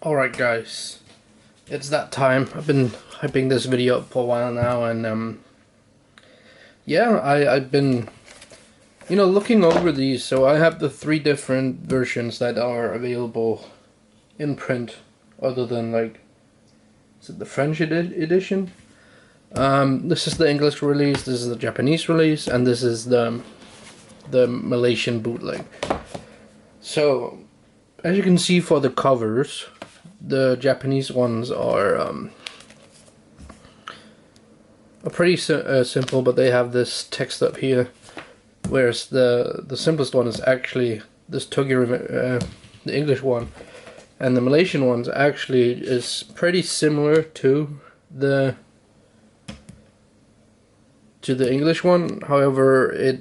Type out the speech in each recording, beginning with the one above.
Alright guys, it's that time. I've been hyping this video up for a while now, and yeah, I've been looking over these. So I have the three different versions that are available in print, other than, like, is it the French edition? This is the English release, this is the Japanese release, and this is the Malaysian bootleg. So as you can see for the covers, the Japanese ones are pretty simple, but they have this text up here, whereas the simplest one is actually this the English one, and the Malaysian ones actually is pretty similar to the English one. However,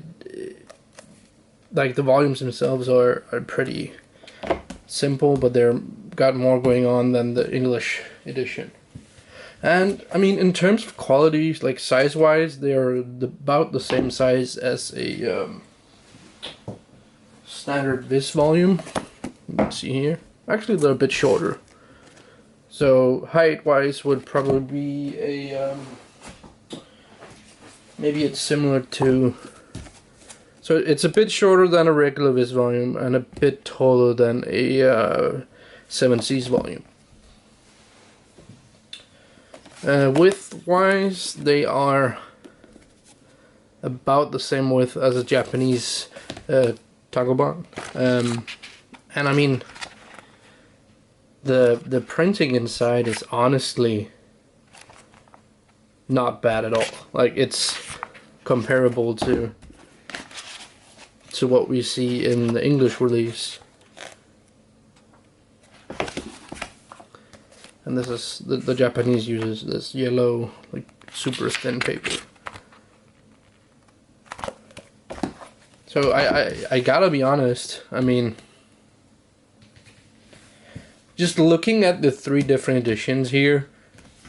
like the volumes themselves are pretty simple, but they're got more going on than the English edition. And I mean, in terms of quality, like size wise, they're about the same size as a standard Viz volume. Let's see here. Actually, they're a bit shorter. So height wise would probably be a maybe it's similar to. So it's a bit shorter than a regular Viz volume and a bit taller than a 7C's volume. Width-wise, they are about the same width as a Japanese tankobon, and I mean, the printing inside is honestly not bad at all. Like, it's comparable to what we see in the English release. And this is the Japanese uses this yellow, like, super thin paper. So I gotta be honest, I mean, just looking at the three different editions here,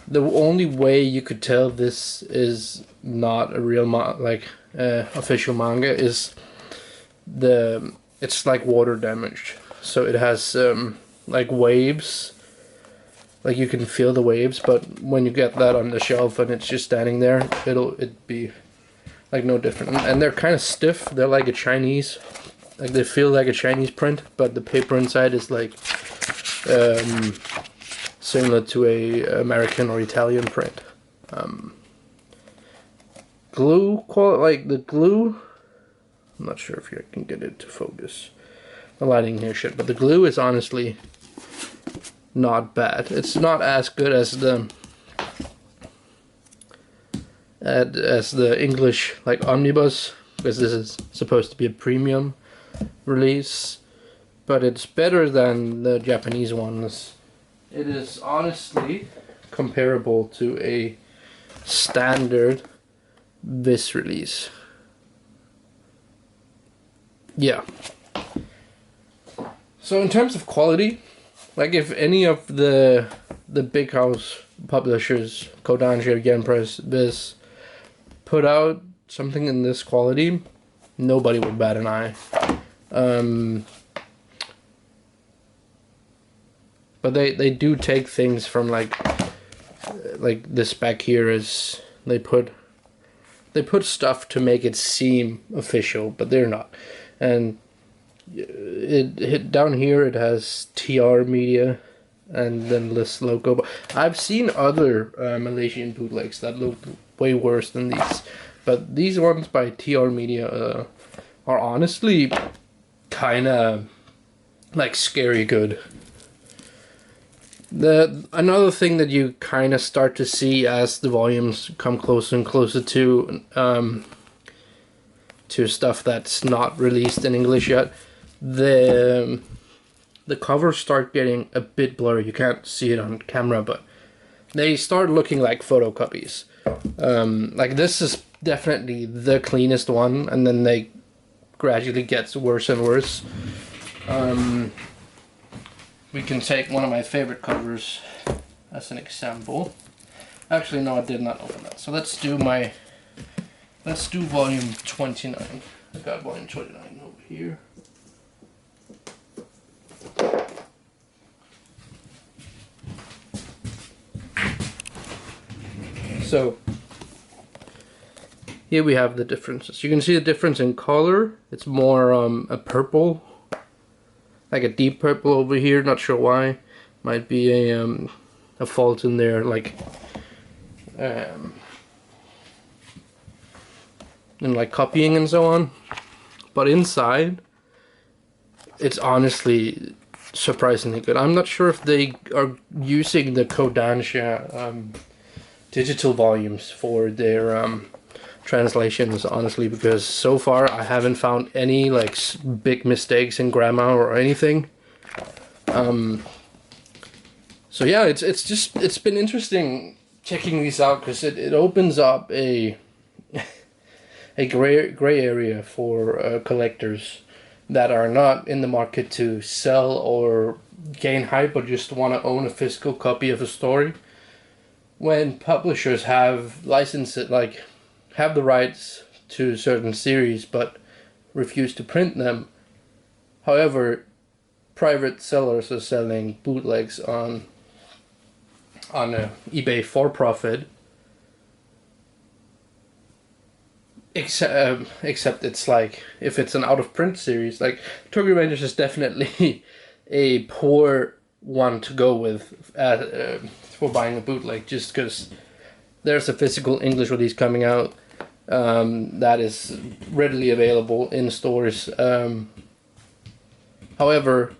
the only way you could tell this is not a real official manga is it's like water damaged. So it has like waves. Like, you can feel the waves, but when you get that on the shelf and it's just standing there, it'd be like no different. And they're kind of stiff. They're like a Chinese, like they feel like a Chinese print, but the paper inside is like similar to a American or Italian print. Glue quality, like the glue, I'm not sure if I can get it to focus. The lighting here shit, but the glue is honestly not bad. It's not as good as the English, like, omnibus, because this is supposed to be a premium release, but it's better than the Japanese ones. It is honestly comparable to a standard Viz release. Yeah. So in terms of quality, like, if any of the big house publishers, Kodansha, Genpress, Viz, put out something in this quality, nobody would bat an eye. But they do take things from, like this back here is, they put stuff to make it seem official, but they're not. And it down here it has TR Media and then this logo. But I've seen other Malaysian bootlegs that look way worse than these, but these ones by TR Media are honestly kind of like scary good. Another thing that you kind of start to see as the volumes come closer and closer to stuff that's not released in English yet, the covers start getting a bit blurry. You can't see it on camera, but they start looking like photocopies. Like, this is definitely the cleanest one, and then they gradually gets worse and worse. We can take one of my favorite covers as an example. Actually, no, I did not open that. So let's do volume 29. I got volume 29 over here. So here we have the differences. You can see the difference in color. It's more a purple, like a deep purple over here. Not sure why. Might be a fault in there, like in like copying and so on. But inside, it's honestly surprisingly good. I'm not sure if they are using the Kodansha digital volumes for their translations, honestly, because so far I haven't found any like big mistakes in grammar or anything. So yeah, it's been interesting checking these out, because it opens up a gray area for collectors that are not in the market to sell or gain hype, but just want to own a physical copy of a story. When publishers have licensed it, like have the rights to certain series but refuse to print them. However, private sellers are selling bootlegs on eBay for profit. Except it's like, if it's an out of print series, like Tokyo Rangers is definitely a poor one to go with for buying a bootleg, just because there's a physical English release coming out that is readily available in stores. However,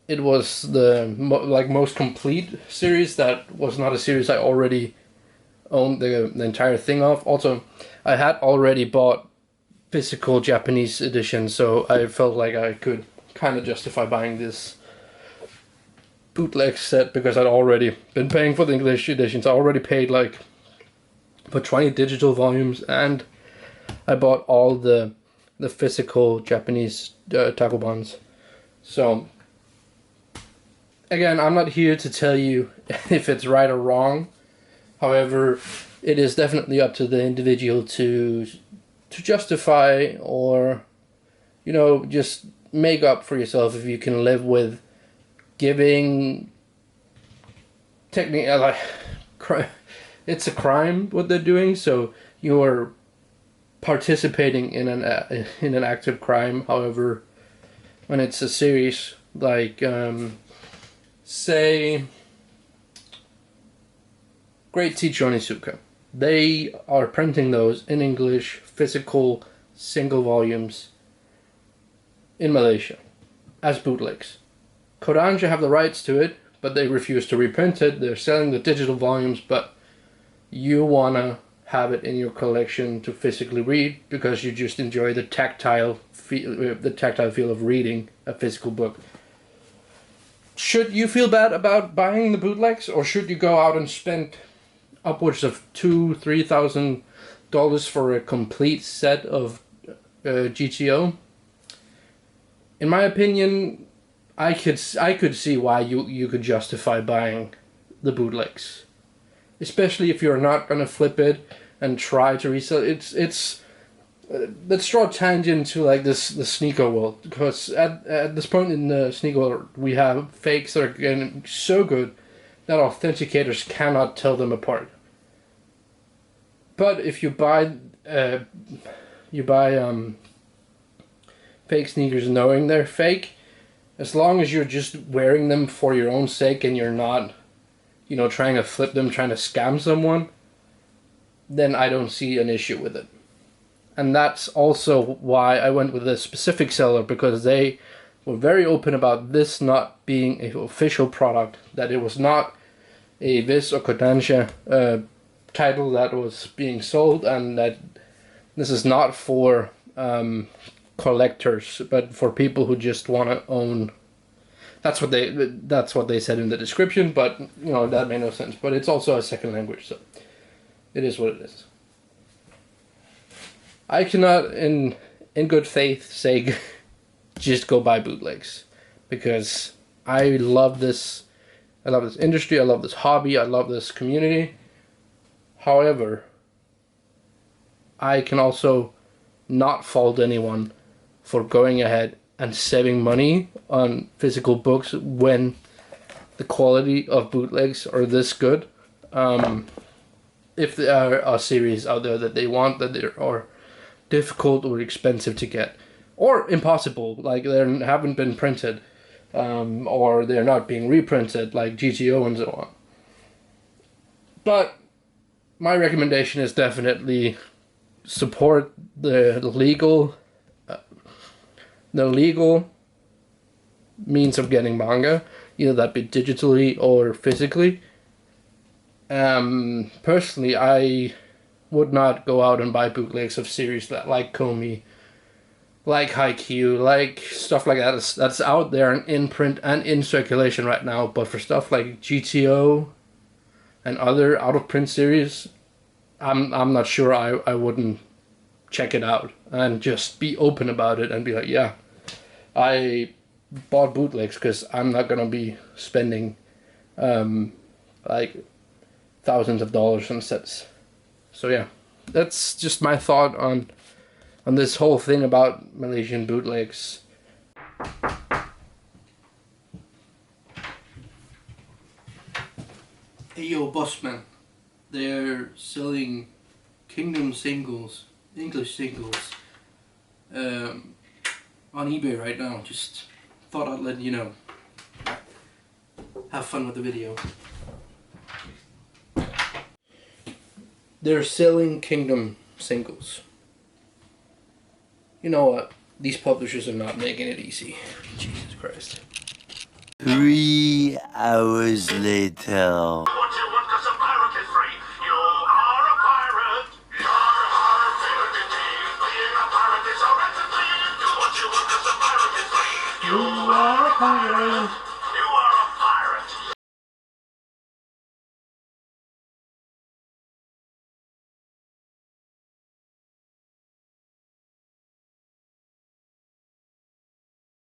it was the most complete series that was not a series I already owned the entire thing of. Also, I had already bought physical Japanese edition, so I felt like I could kind of justify buying this bootleg set, because I'd already been paying for the English editions. I already paid like for 20 digital volumes, and I bought all the physical Japanese takobans. So again, I'm not here to tell you if it's right or wrong. However, it is definitely up to the individual to justify, or just make up for yourself if you can live with giving technically it's a crime what they're doing, so you're participating in an active crime. However, when it's a series like say Great Teacher Onizuka, they are printing those in English, physical, single volumes in Malaysia as bootlegs. Kodansha have the rights to it, but they refuse to reprint it. They're selling the digital volumes, but you wanna have it in your collection to physically read, because you just enjoy the tactile feel of reading a physical book. Should you feel bad about buying the bootlegs, or should you go out and spend upwards of $2,000-$3,000 for a complete set of GTO? In my opinion, I could see why you could justify buying the bootlegs, especially if you're not gonna flip it and try to resell it. It's let's draw a tangent to like the sneaker world, because at this point in the sneaker world, we have fakes that are getting so good that authenticators cannot tell them apart. But if you buy fake sneakers knowing they're fake, as long as you're just wearing them for your own sake and you're not, trying to flip them, trying to scam someone, then I don't see an issue with it. And that's also why I went with this specific seller, because they were very open about this not being an official product, that it was not a Viz or Kodansha title that was being sold, and that this is not for collectors, but for people who just want to own. That's what they said in the description, but that made no sense. But it's also a second language, so it is what it is. I cannot, in good faith, say just go buy bootlegs, because I love this. I love this industry. I love this hobby. I love this community. However, I can also not fault anyone for going ahead and saving money on physical books when the quality of bootlegs are this good. if there are series out there that they want that are difficult or expensive to get, or impossible, like they haven't been printed, or they're not being reprinted, like GTO and so on. But my recommendation is definitely support the legal means of getting manga, either that be digitally or physically. Personally, I would not go out and buy bootlegs of series that like Komi, like Haikyuu, like stuff like that that's out there and in print and in circulation right now. But for stuff like GTO and other out of print series, I'm not sure I wouldn't check it out and just be open about it and be like, yeah, I bought bootlegs because I'm not gonna be spending like thousands of dollars on sets. So yeah, that's just my thought on this whole thing about Malaysian bootlegs. Hey yo, Bossman, they're selling Kingdom singles, English singles, on eBay right now. Just thought I'd let you know. Have fun with the video. They're selling Kingdom singles. You know what? These publishers are not making it easy. Jesus Christ. 3 hours later. What you want, 'cause a pirate is free. You are a pirate. You're a pirate indeed. Being a pirate is alright to me. Do what you want, 'cause a pirate is free. You are a pirate.